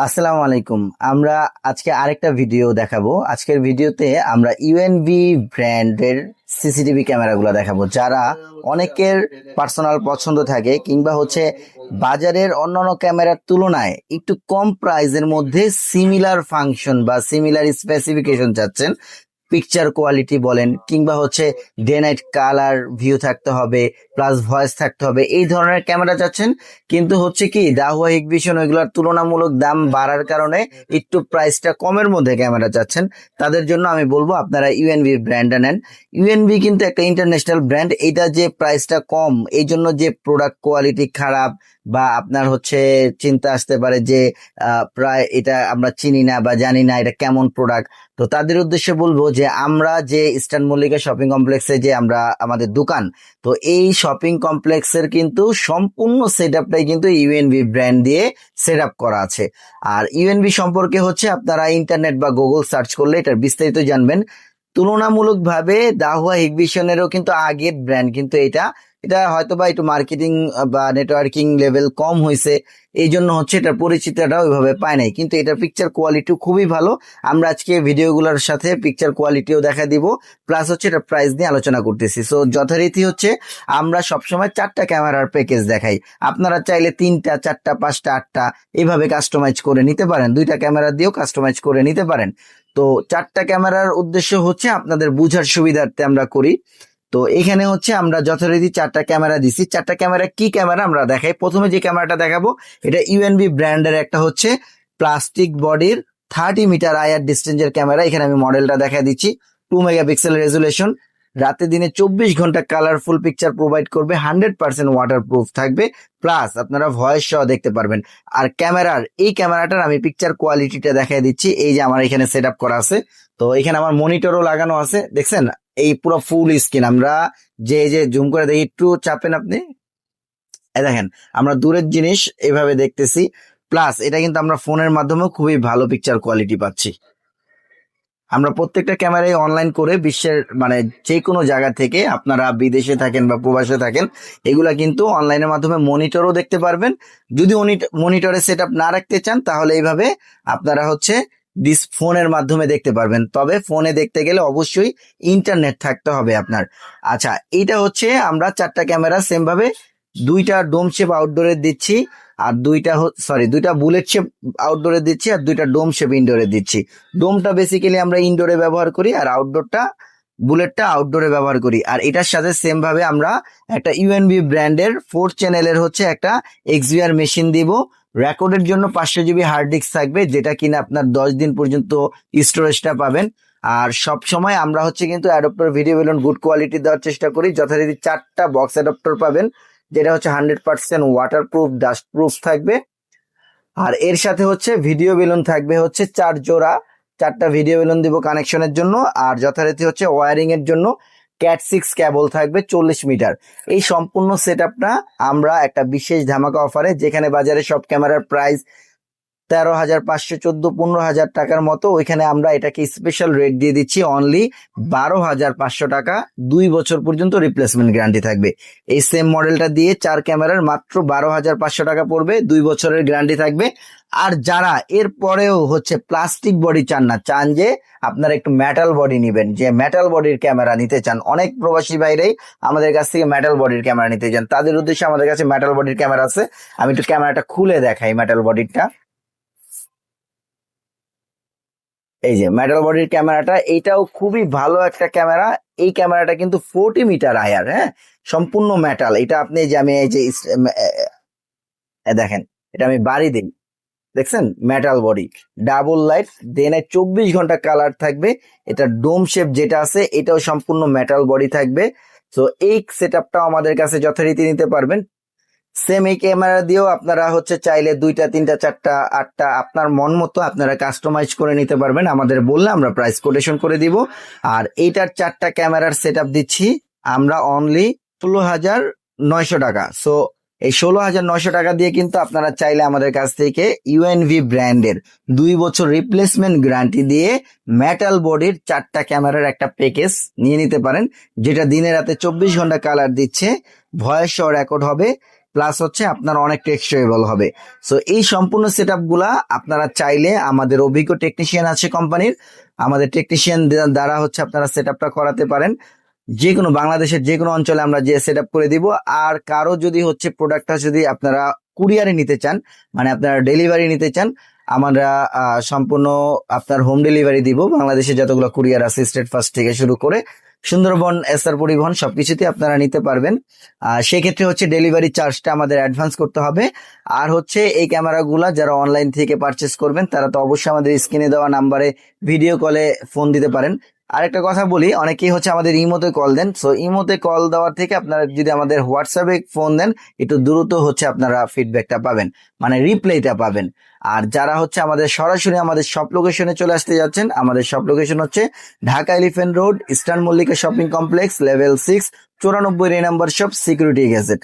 আসসালামু আলাইকুম। আমরা আজকে আরেকটা ভিডিও দেখাবো। আজকের ভিডিওতে আমরা ইউএনবি ব্র্যান্ডের সিসিটিভি ক্যামেরাগুলো দেখাবো, যারা অনেকের পার্সোনাল পছন্দ থাকে কিংবা বাজারের অন্যান্য ক্যামেরার তুলনায় একটু কম প্রাইসের মধ্যে সিমিলার ফাংশন বা সিমিলার স্পেসিফিকেশন চাচ্ছেন। পিকচার কোয়ালিটি বলেন কিংবা ডে নাইট কালার ভিউ থাকতে হবে, প্লাস ভয়েস থাকতে হবে, এই ধরনের ক্যামেরা চাচ্ছেন। কিন্তু কি দাহুয়া হিকভিশন ওইগুলোর তুলনামূলক দাম বাড়ার কারণে একটু প্রাইসটা কমের মধ্যে ক্যামেরা চাচ্ছেন, তাদের জন্য আমি বলবো আপনারা ইউএনবি ব্র্যান্ডটা নেন। ইউএনবি কিন্তু একটা ইন্টারন্যাশনাল ব্র্যান্ড। এটা যে প্রাইসটা কম এই জন্য যে প্রোডাক্ট কোয়ালিটি খারাপ বা আপনার চিন্তা আসতে পারে যে প্রায় এটা আমরা চিনি না বা জানি না এটা কেমন প্রোডাক্ট। তো তাদের উদ্দেশ্যে বলবো যে আমরা যে ইস্টার্ন মল্লিকা শপিং কমপ্লেক্সে যে আমরা আমাদের দোকান, তো এই শপিং কমপ্লেক্সের কিন্তু সম্পূর্ণ সেট আপটাই কিন্তু ইউএনবি ব্র্যান্ড দিয়ে সেট আপ করা আছে। আর ইউএনবি সম্পর্কে আপনারা ইন্টারনেট বা গুগল সার্চ করলে এটার বিস্তারিত জানবেন। তুলনামূলকভাবে দাহুয়া হিকভিশনেরও কিন্তু আগের ব্র্যান্ড, কিন্তু এটা এটা হয়তো বা একটু মার্কেটিং বা নেটওয়ার্কিং লেভেল কম হয়েছে, এই জন্য এটার পরিচিতিটা ওইভাবে পায় নাই, কিন্তু এটার পিকচার কোয়ালিটিও খুবই ভালো। আমরা আজকে ভিডিওগুলোর সাথে পিকচার কোয়ালিটিও দেখা দিব, প্লাস এটার প্রাইস নিয়ে আলোচনা করতেছি। সো যথারীতি আমরা সবসময় 4টা ক্যামেরার প্যাকেজ দেখাই। আপনারা চাইলে 3টা 4টা 5টা 8টা এইভাবে কাস্টমাইজ করে নিতে পারেন, 2টা ক্যামেরা দিয়েও কাস্টমাইজ করে নিতে পারেন। তো 4টা ক্যামেরার উদ্দেশ্য আপনাদের বুঝার সুবিধার্থে আমরা করি। তো এখানে আমরা যথারীতি 4টা ক্যামেরা দিছি। 4টা ক্যামেরা কি ক্যামেরা আমরা দেখাই। প্রথমে যে ক্যামেরাটা দেখাবো এটা ইউএনবি ব্র্যান্ডের একটা প্লাস্টিক বডির 30 মিটার আইআর ডিস্টেন্সের ক্যামেরা। এখানে আমি মডেলটা দেখা দিচ্ছি। 2 মেগাপিক্সেল রেজুলেশন, রাতে দিনে 24 ঘন্টা কালারফুল পিকচার প্রোভাইড করবে, 100% ওয়াটার প্রুফ থাকবে, প্লাস আপনারা ভয়েস সহ দেখতে পারবেন। আর এই ক্যামেরাটার আমি পিকচার কোয়ালিটিটা দেখাই দিচ্ছি। এই যে আমার এখানে সেট আপ করা আছে, তো এখানে আমার মনিটরও লাগানো আছে, দেখছেন এই পুরো ফুল স্ক্রিন। আমরা যে জুম করে দেখি, একটু চাপেন আপনি, দেখেন আমরা দূরের জিনিস এভাবে দেখতেছি। প্লাস এটা কিন্তু আমরা ফোনের মাধ্যমেও খুবই ভালো পিকচার কোয়ালিটি পাচ্ছি। আমরা প্রত্যেকটা ক্যামেরায় অনলাইন করে বিশ্বের যে কোনো জায়গা থেকে, আপনারা বিদেশে থাকেন বা প্রবাসে থাকেন, এগুলা কিন্তু অনলাইনের মাধ্যমে মনিটরও দেখতে পারবেন। যদি মনিটরে সেট আপ না রাখতে চান তাহলে এইভাবে আপনারা ফোনের মাধ্যমে দেখতে পারবেন। তবে ফোনে দেখতে গেলে অবশ্যই ইন্টারনেট থাকতে হবে আপনার। আচ্ছা, এইটা আমরা 4টা ক্যামেরা সেম ভাবে 2টা ডোম শেপ আউটডোরে দিচ্ছি, আর 2টা বুলেট শেপ আউটডোরে দিচ্ছি, আর 2টা ডোম শেপ ইনডোরে দিচ্ছি। ডোমটা বেসিক্যালি আমরা ইনডোরে ব্যবহার করি, আর বুলেটটা আউটডোরে ব্যবহার করি। আর এটার সাথে সেম ভাবে আমরা একটা ইউএনবি ব্র্যান্ডের 4 চ্যানেলের একটা এক্সভিআর মেশিন দিব। রেকর্ডের জন্য 500 জিবি হার্ড ডিস্ক থাকবে, যেটা কিনা আপনার 10 দিন পর্যন্ত স্টোরেজটা পাবেন। আর সব সময় আমরা কিন্তু adapter video balun good quality দেওয়ার চেষ্টা করি। যথারীতি 4টা বক্স অ্যাডাপ্টার পাবেন, যেটা 100% ওয়াটার প্রুফ, ডাস্ট প্রুফ থাকবে। আর এর সাথে ভিডিও বেলুন থাকবে 4 জোড়া। 4টা ভিডিও বেলুন দিব কানেকশনের জন্য। আর যথারীতি ওয়ারিং এর জন্য ক্যাট 6 কেবল থাকবে 40 মিটার। এই সম্পূর্ণ সেট আপটা আমরা একটা বিশেষ ধামাকা অফারে, যেখানে বাজারে সব ক্যামেরার প্রাইস 13,500, 14-15,000 টাকার মতো, ওইখানে আমরা এটাকে স্পেশাল রেট দিয়ে দিচ্ছি অনলি 12,500 টাকা। 2 বছর পর্যন্ত রিপ্লেসমেন্ট গ্যারান্টি থাকবে। এই সেম মডেলটা দিয়ে 4 ক্যামেরার মাত্র 12,500 টাকা পড়বে, 2 বছরের গ্যারান্টি থাকবে। আর যারা এর পরেও প্লাস্টিক বডি চান না, চান যে আপনারা একটু মেটাল বডি নিবেন, যে মেটাল বডির ক্যামেরা নিতে চান, অনেক প্রবাসী বাইরেই আমাদের কাছ থেকে মেটাল বডির ক্যামেরা নিতে চান, তাদের উদ্দেশ্যে আমাদের কাছে মেটাল বডির ক্যামেরা আছে। আমি একটু ক্যামেরাটা খুলে দেখাই। মেটাল বডিটা, এই যে মেটাল বডির ক্যামেরাটা, এইটাও খুবই ভালো একটা ক্যামেরা। এই ক্যামেরাটা কিন্তু 40 মিটার আইআর, হ্যাঁ, সম্পূর্ণ মেটাল। এটা আপনি যে আমি এই যে দেখেন, এটা আমি বাড়ি দিই, দেখছেন মেটাল বডি, ডাবল লাইট, দেনে 24 ঘন্টা কালার থাকবে। এটা ডোম শেপ যেটা আছে এটাও সম্পূর্ণ মেটাল বডি থাকবে। তো এই সেট আপটাও আমাদের কাছে যথারীতি নিতে পারবেন। সেম এই ক্যামেরা দিয়েও আপনারা চাইলে 2টা 3টা 4টা 8টা আপনার মন মতো আপনারা কাস্টমাইজ করে নিতে পারবেন। আমাদের বললে আমরা প্রাইস কোটেশন করে দিব। আর এইটার 4টা ক্যামেরার সেট আপ দিচ্ছি আমরা অনলি 16,900 টাকা। সো এই 16,900 টাকা দিয়ে কিন্তু আপনারা চাইলে আমাদের কাছ থেকে ইউএনভি ব্র্যান্ডের 2 বছর রিপ্লেসমেন্ট গ্যারান্টি দিয়ে মেটাল বডির 4টা ক্যামেরার একটা প্যাকেজ নিয়ে নিতে পারেন, যেটা দিনে রাতে 24 ঘন্টা কালার দিচ্ছে, ভয়েস সহ রেকর্ড হবে, প্লাস হচ্ছে আপনার অনেক টেক্সটেবল হবে। সো এই সম্পূর্ণ সেট গুলা আপনারা চাইলে আমাদের অভিজ্ঞ টেকনিশিয়ান আছে কোম্পানির, আমাদের টেকনিশিয়ান দ্বারা হচ্ছে আপনারা সেট আপটা করাতে পারেন। যে কোনো বাংলাদেশের যে কোনো অঞ্চলে আমরা যে সেট আপ করে দিব। আর কারো যদি হচ্ছে প্রোডাক্টটা যদি আপনারা কুরিয়ারে নিতে চান, মানে আপনারা ডেলিভারি নিতে চান, আমরা সম্পূর্ণ আপনার হোম ডেলিভারি দিব। বাংলাদেশে যতগুলো কুরিয়ার আছে স্টেট ফার্স্ট থেকে শুরু করে সুন্দরবন, এসআর পরিবহন সবকিছুতে আপনারা নিতে পারবেন। সেক্ষেত্রে হচ্ছে ডেলিভারি চার্জটা আমাদের অ্যাডভান্স করতে হবে। আর হচ্ছে এই ক্যামেরাগুলা যারা অনলাইন থেকে পারচেস করবেন তারা তো অবশ্যই আমাদের স্ক্রিনে দেওয়া নাম্বারে ভিডিও কলে ফোন দিতে পারেন। আরেকটা কথা বলি, অনেকেই হচ্ছে আমাদের ইমোতে কল দেন। সো ইমোতে কল দেওয়ার থেকে আপনারা যদি আমাদের হোয়াটসঅ্যাপে ফোন দেন, একটু দ্রুত হচ্ছে আপনারা ফিডব্যাকটা পাবেন, মানে রিপ্লাইটা পাবেন। আর যারা হচ্ছে আমাদের সরাসরি আমাদের শপ লোকেশনে চলে আসতে যাচ্ছেন, আমাদের শপ লোকেশন হচ্ছে Dhaka elephant road, eastern Mallika shopping complex, level 6, 94 number shop, security gazette.